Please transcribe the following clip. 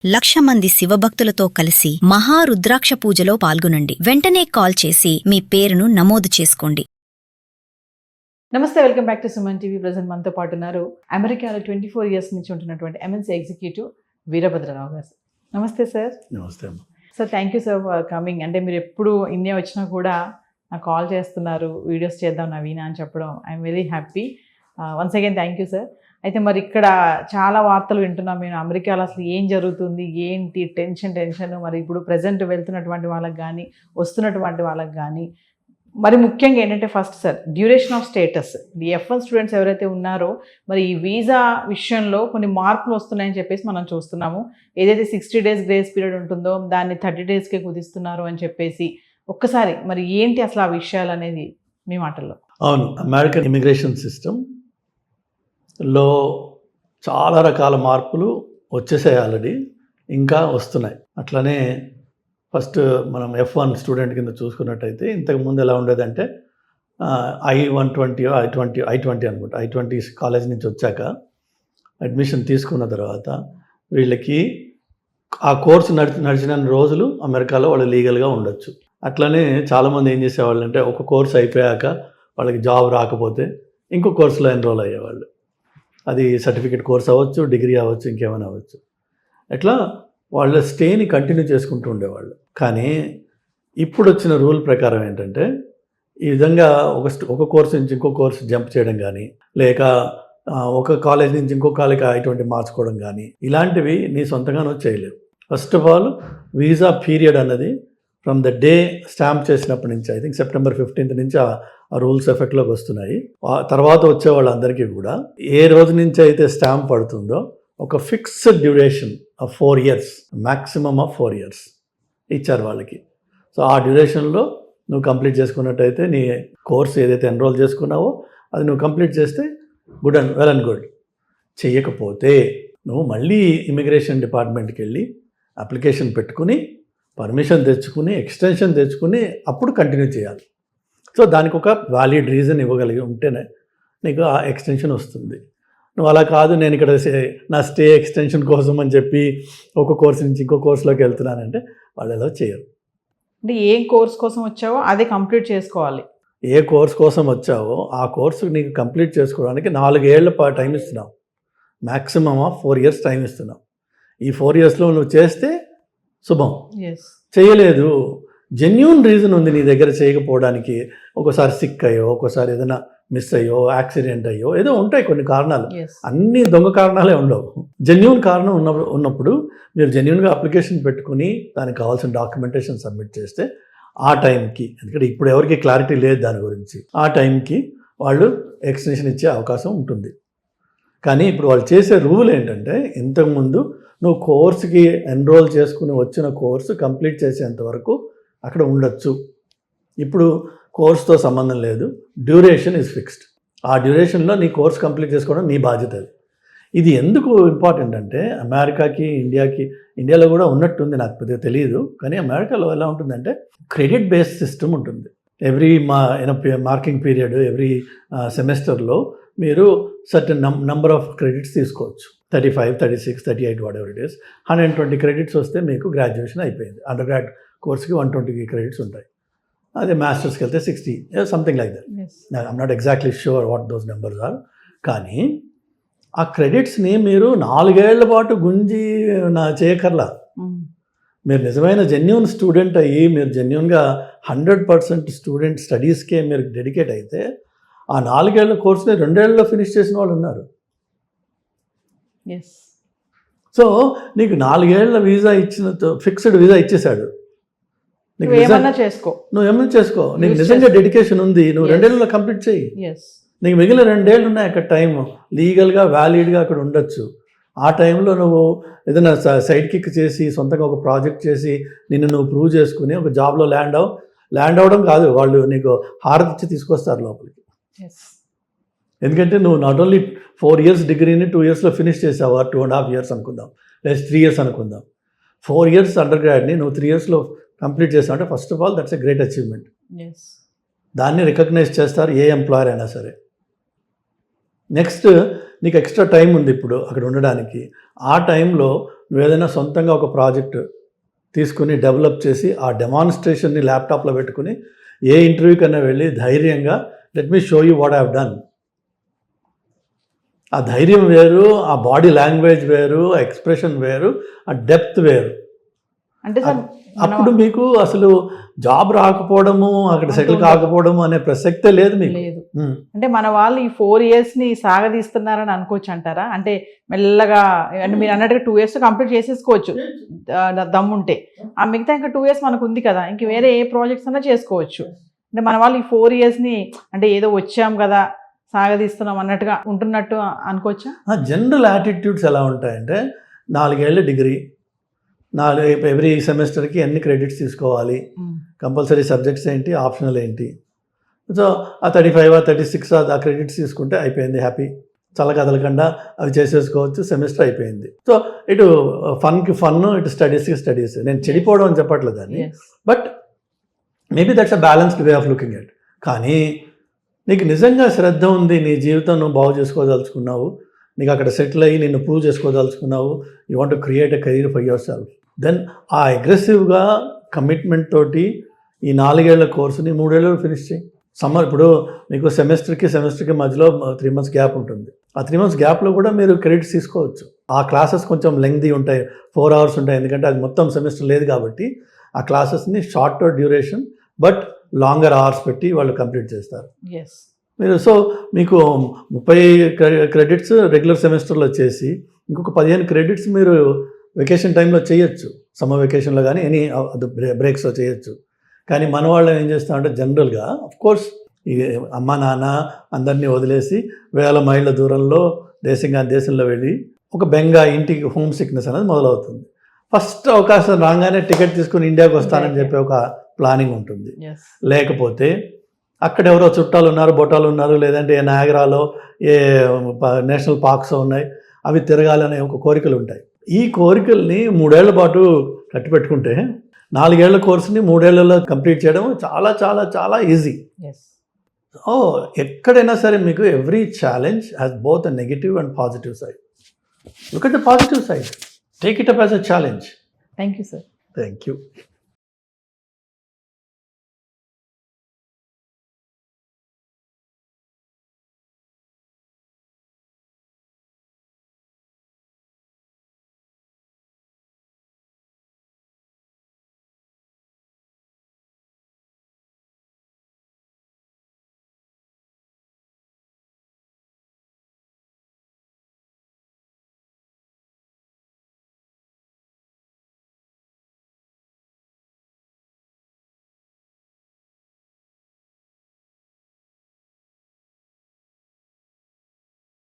1,00,000 మంది శివభక్తులతో కలిసి మహారుద్రాక్ష పూజలో పాల్గొనండి. వెంటనే కాల్ చేసి మీ పేరును నమోదు చేసుకోండి. నమస్తే, welcome back to Suman TV. Present మనతో పాటు ఉన్నారు అమెరికాలో 24 ఇయర్స్ నుంచి ఉంటున్నటువంటి ఎంఎన్సీ ఎగ్జిక్యూటివ్ వీరభద్రరావు గారు. నమస్తే సార్. నమస్తే అమ్మ. Sir, thank you sir for coming. అంటే మీరు ఎప్పుడు ఇండియా వచ్చినా కూడా నాకు కాల్ చేస్తున్నారు, వీడియోస్ చేద్దాం నవీనా అని చెప్పడం. I'm very happy. Once again thank you sir. అయితే మరి ఇక్కడ చాలా వార్తలు వింటున్నాం మేము, అమెరికాలో అసలు ఏం జరుగుతుంది, ఏంటి టెన్షన్. మరి ఇప్పుడు ప్రజెంట్ వెళ్తున్నటువంటి వాళ్ళకి కానీ వస్తున్నటువంటి వాళ్ళకి కానీ మరి ముఖ్యంగా ఏంటంటే first sir duration of status. ఈ F1 స్టూడెంట్స్ ఎవరైతే ఉన్నారో మరి ఈ వీసా విషయంలో కొన్ని మార్పులు వస్తున్నాయని చెప్పేసి మనం చూస్తున్నాము. ఏదైతే 60 days గ్రేస్ పీరియడ్ ఉంటుందో దాన్ని 30 daysకే కుదిస్తున్నారు అని చెప్పేసి ఒక్కసారి మరి ఏంటి అసలు ఆ విషయాలు అనేది మీ మాటల్లో. అవును, అమెరికన్ ఇమిగ్రేషన్ సిస్టంలో చాలా రకాల మార్పులు వచ్చేసాయి, ఆల్రెడీ ఇంకా వస్తున్నాయి. అట్లనే ఫస్ట్ మనం F1 స్టూడెంట్ కింద చూసుకున్నట్టయితే ఇంతకుముందు ఎలా ఉండేదంటే I-120 I-20 అనుకుంటా, I-20 కాలేజ్ నుంచి వచ్చాక అడ్మిషన్ తీసుకున్న తర్వాత వీళ్ళకి ఆ కోర్సు నడిచిన రోజులు అమెరికాలో వాళ్ళు లీగల్గా ఉండొచ్చు. అట్లనే చాలామంది ఏం చేసేవాళ్ళు అంటే ఒక కోర్సు అయిపోయాక వాళ్ళకి జాబ్ రాకపోతే ఇంకో కోర్సులో ఎన్రోల్ అయ్యేవాళ్ళు. అది సర్టిఫికేట్ కోర్స్ అవ్వచ్చు, డిగ్రీ అవ్వచ్చు, ఇంకేమైనా అవ్వచ్చు. అట్లా వాళ్ళ స్టేని కంటిన్యూ చేసుకుంటూ ఉండేవాళ్ళు. కానీ ఇప్పుడు వచ్చిన రూల్ ప్రకారం ఏంటంటే ఈ విధంగా ఒక కోర్సు నుంచి ఇంకో కోర్సు జంప్ చేయడం కానీ, లేక ఒక కాలేజ్ నుంచి ఇంకో కాలేజీకి I-20 మార్చుకోవడం కానీ ఇలాంటివి నీ సొంతంగానూ చేయలేవు. First of all visa period అన్నది ఫ్రమ్ ద డే స్టాంప్ చేసినప్పటి నుంచి, ఐ థింక్ September 15th నుంచి ఆ రూల్స్ ఎఫెక్ట్లోకి వస్తున్నాయి. ఆ తర్వాత వచ్చే వాళ్ళందరికీ కూడా ఏ రోజు నుంచి అయితే స్టాంప్ పడుతుందో ఒక fixed duration of 4 years, maximum of 4 years ఇచ్చారు వాళ్ళకి. సో ఆ డ్యూరేషన్లో నువ్వు కంప్లీట్ చేసుకున్నట్టయితే నీ కోర్స్ ఏదైతే ఎన్రోల్ చేసుకున్నావో అది నువ్వు కంప్లీట్ చేస్తే వెల్ అండ్ గుడ్. చెయ్యకపోతే నువ్వు మళ్ళీ ఇమిగ్రేషన్ డిపార్ట్మెంట్కి వెళ్ళి అప్లికేషన్ పెట్టుకుని పర్మిషన్ తెచ్చుకుని ఎక్స్టెన్షన్ తెచ్చుకుని అప్పుడు కంటిన్యూ చేయాలి. సో దానికి ఒక వ్యాలిడ్ రీజన్ ఇవ్వగలిగి ఉంటేనే నీకు ఆ ఎక్స్టెన్షన్ వస్తుంది. నువ్వు అలా కాదు, నేను ఇక్కడ నా స్టే ఎక్స్టెన్షన్ కోసం అని చెప్పి ఒక కోర్సు నుంచి ఇంకో కోర్సులోకి వెళ్తున్నానంటే వాళ్ళు ఎలా చేయరు. అంటే ఏ కోర్స్ కోసం వచ్చావో అదే కంప్లీట్ చేసుకోవాలి. ఏ కోర్స్ కోసం వచ్చావో ఆ కోర్సు నీకు కంప్లీట్ చేసుకోవడానికి 4 ఏళ్ల టైం ఇస్తున్నావు. మ్యాక్సిమమ్ ఆఫ్ 4 years టైం ఇస్తున్నావు. ఈ 4 yearsలో నువ్వు చేస్తే శుభం. చేయలేదు, జెన్యూన్ రీజన్ ఉంది నీ దగ్గర చేయకపోవడానికి. ఒకసారి సిక్ అయ్యో, ఒకసారి ఏదైనా మిస్ అయ్యో, యాక్సిడెంట్ అయ్యో, ఏదో ఉంటాయి కొన్ని కారణాలు. అన్ని దొంగ కారణాలే ఉండవు. జెన్యూన్ కారణం ఉన్నప్పుడు మీరు జెన్యూన్గా అప్లికేషన్ పెట్టుకుని దానికి కావాల్సిన డాక్యుమెంటేషన్ సబ్మిట్ చేస్తే ఆ టైంకి, ఎందుకంటే ఇప్పుడు ఎవరికి క్లారిటీ లేదు దాని గురించి, ఆ టైంకి వాళ్ళు ఎక్స్టెన్షన్ ఇచ్చే అవకాశం ఉంటుంది. కానీ ఇప్పుడు వాళ్ళు చేసే రూల్ ఏంటంటే ఇంతకుముందు నువ్వు కోర్సుకి ఎన్రోల్ చేసుకుని వచ్చిన కోర్సు కంప్లీట్ చేసేంత వరకు అక్కడ ఉండొచ్చు. ఇప్పుడు కోర్సుతో సంబంధం లేదు, డ్యూరేషన్ ఈజ్ ఫిక్స్డ్. ఆ డ్యూరేషన్లో నీ కోర్స్ కంప్లీట్ చేసుకోవడం నీ బాధ్యత. ఇది ఎందుకు ఇంపార్టెంట్ అంటే అమెరికాకి ఇండియాలో కూడా ఉన్నట్టుంది, నాకు పెద్దగా తెలియదు. కానీ అమెరికాలో ఎలా ఉంటుందంటే క్రెడిట్ బేస్డ్ సిస్టమ్ ఉంటుంది. ఎవ్రీ మార్కింగ్ పీరియడ్, ఎవ్రీ సెమిస్టర్లో మీరు సర్టన్ నంబర్ ఆఫ్ క్రెడిట్స్ తీసుకోవచ్చు. 35, 36, 38 what ever it is. 120 credits వస్తే మీకు గ్రాడ్యుయేషన్ అయిపోయింది. అండర్ గ్రాడ్ కోర్స్కి 120 క్రెడిట్స్ ఉంటాయి. అదే మాస్టర్స్కి వెళ్తే 60, something like that. I'm not exactly sure what those numbers are. కానీ ఆ క్రెడిట్స్ని మీరు 4 ఏళ్ల పాటు గుంజి చేయకర్లా. మీరు నిజమైన జెన్యూన్ స్టూడెంట్ అయ్యి మీరు జెన్యూన్గా 100% స్టూడెంట్ స్టడీస్కే మీరు డెడికేట్ అయితే ఆ 4 ఏళ్ల కోర్సుని 2 ఏళ్లలో ఫినిష్ చేసిన వాళ్ళు ఉన్నారు. సో నీకు 4 ఏళ్ల వీసా ఇచ్చిన ఫిక్స్డ్ వీసా ఇచ్చేశాడు. నువ్వు ఏమన్నా చేసుకో, నీకు నిజంగా డెడికేషన్ ఉంది, నువ్వు 2 ఏళ్ళలో కంప్లీట్ చేయి. నీకు మిగిలిన 2 ఏళ్ళు ఉన్నాయి అక్కడ టైం, లీగల్గా వ్యాలిడ్గా అక్కడ ఉండొచ్చు. ఆ టైంలో నువ్వు ఏదైనా సైడ్ కిక్ చేసి సొంతంగా ఒక ప్రాజెక్ట్ చేసి నిన్ను నువ్వు ప్రూవ్ చేసుకుని ఒక జాబ్లో ల్యాండ్ అవ్వడం కాదు, వాళ్ళు నీకు హారతి ఇచ్చి తీసుకొస్తారు లోపలికి. ఎందుకంటే నువ్వు నాట్ ఓన్లీ 4 years డిగ్రీని 2 yearsలో ఫినిష్ చేసావు, 2.5 years అనుకుందాం, లేదా 3 years అనుకుందాం. 4 years అండర్ గ్రాడ్ని నువ్వు 3 yearsలో కంప్లీట్ చేసావు అంటే first of all that's a great achievement. దాన్ని రికగ్నైజ్ చేస్తారు ఏ ఎంప్లాయర్ అయినా సరే. నెక్స్ట్ నీకు ఎక్స్ట్రా టైం ఉంది ఇప్పుడు అక్కడ ఉండడానికి. ఆ టైంలో నువ్వు ఏదైనా సొంతంగా ఒక ప్రాజెక్ట్ తీసుకుని డెవలప్ చేసి ఆ డెమాన్స్ట్రేషన్ని ల్యాప్టాప్లో పెట్టుకుని ఏ ఇంటర్వ్యూ కన్నా వెళ్ళి ధైర్యంగా let me show you what I have done. ఆ ధైర్యం వేరు, ఆ బాడీ లాంగ్వేజ్ వేరు, ఆ ఎక్స్ప్రెషన్ వేరు, ఆ డెప్త్ వేరు. అంటే సార్ అప్పుడు మీకు అసలు జాబ్ రాకపోవడము, అక్కడ సెటిల్ కాకపోవడము అనే ప్రసక్తే లేదు మీకు. లేదు. అంటే మన వాళ్ళు ఈ 4 years ని సాగదీస్తున్నారని అనుకోవచ్చు అంటారా? అంటే మెల్లగా, అంటే మీరు అన్నట్టుగా 2 years కంప్లీట్ చేసేసుకోవచ్చు దమ్ముంటే. ఆ మిగతా ఇంకా 2 years మనకు ఉంది కదా, ఇంక వేరే ఏ ప్రాజెక్ట్స్ అన్నా చేసుకోవచ్చు. అంటే మన వాళ్ళు ఈ 4 years ని అంటే ఏదో వచ్చాం కదా సాగదీస్తున్నాం అన్నట్టుగా ఉంటున్నట్టు అనుకోవచ్చా? జనరల్ యాటిట్యూడ్స్ ఎలా ఉంటాయంటే 4 ఏళ్ళ డిగ్రీ, ఎవ్రీ సెమిస్టర్కి ఎన్ని క్రెడిట్స్ తీసుకోవాలి, కంపల్సరీ సబ్జెక్ట్స్ ఏంటి, ఆప్షనల్ ఏంటి. సో ఆ 35 or 36 ఆ క్రెడిట్స్ తీసుకుంటే అయిపోయింది, హ్యాపీ, చల్లకదలకుండా అవి చేసేసుకోవచ్చు, సెమిస్టర్ అయిపోయింది. సో ఇటు ఫన్కి ఫన్, ఇటు స్టడీస్కి స్టడీస్. నేను చెడిపోవడం అని చెప్పట్లేదు దాన్ని, but maybe that's a balanced way of looking at. కానీ నీకు నిజంగా శ్రద్ధ ఉంది, నీ జీవితం నువ్వు బాగు చేసుకోదలుచుకున్నావు, నీకు అక్కడ సెటిల్ అయ్యి నిన్ను ప్రూవ్ చేసుకోదలుచుకున్నావు, you want to create a career for yourself, then ఆ అగ్రెసివ్గా కమిట్మెంట్ తోటి ఈ 4 ఏళ్ల కోర్సుని 3 ఏళ్ళు ఫినిష్ చేయి. సమ్మర్ ఇప్పుడు మీకు సెమిస్టర్కి మధ్యలో 3 months గ్యాప్ ఉంటుంది. ఆ 3 months గ్యాప్లో కూడా మీరు క్రెడిట్స్ తీసుకోవచ్చు. ఆ క్లాసెస్ కొంచెం లెంగ్తీ ఉంటాయి, 4 hours ఉంటాయి, ఎందుకంటే అది మొత్తం సెమిస్టర్ లేదు కాబట్టి ఆ క్లాసెస్ని short duration but longer hours పెట్టి వాళ్ళు కంప్లీట్ చేస్తారు. మీరు సో మీకు 30 క్రెడిట్స్ రెగ్యులర్ సెమిస్టర్లో చేసి ఇంకొక 15 క్రెడిట్స్ మీరు వెకేషన్ టైంలో చేయొచ్చు, సమ్మర్ వెకేషన్లో కానీ ఎనీ బ్రేక్స్లో చేయొచ్చు. కానీ మన వాళ్ళు ఏం చేస్తామంటే జనరల్గా కోర్స్ ఈ అమ్మ నాన్న అందరినీ వదిలేసి 1000 మైళ్ళ దూరంలో దేశంలో వెళ్ళి ఒక బెంగా ఇంటికి హోమ్ సిక్నెస్ అనేది మొదలవుతుంది. ఫస్ట్ అవకాశం రాగానే టికెట్ తీసుకుని ఇండియాకి వస్తానని చెప్పి ఒక ప్లానింగ్ ఉంటుంది. లేకపోతే అక్కడ ఎవరో చుట్టాలు ఉన్నారు, బొట్టాలు ఉన్నారు, లేదంటే ఏ నాయగరాలో ఏ నేషనల్ పార్క్స్ ఉన్నాయి, అవి తిరగాలనే ఒక కోరికలు ఉంటాయి. ఈ కోరికల్ని 3 ఏళ్ల పాటు కట్టిపెట్టుకుంటే 4 ఏళ్ల కోర్సుని 3 ఏళ్లలో కంప్లీట్ చేయడం చాలా చాలా చాలా ఈజీ. ఎక్కడైనా సరే మీకు every challenge has both a negative and positive side. Look at the positive side, take it up as a challenge. Thank you sir. Thank you.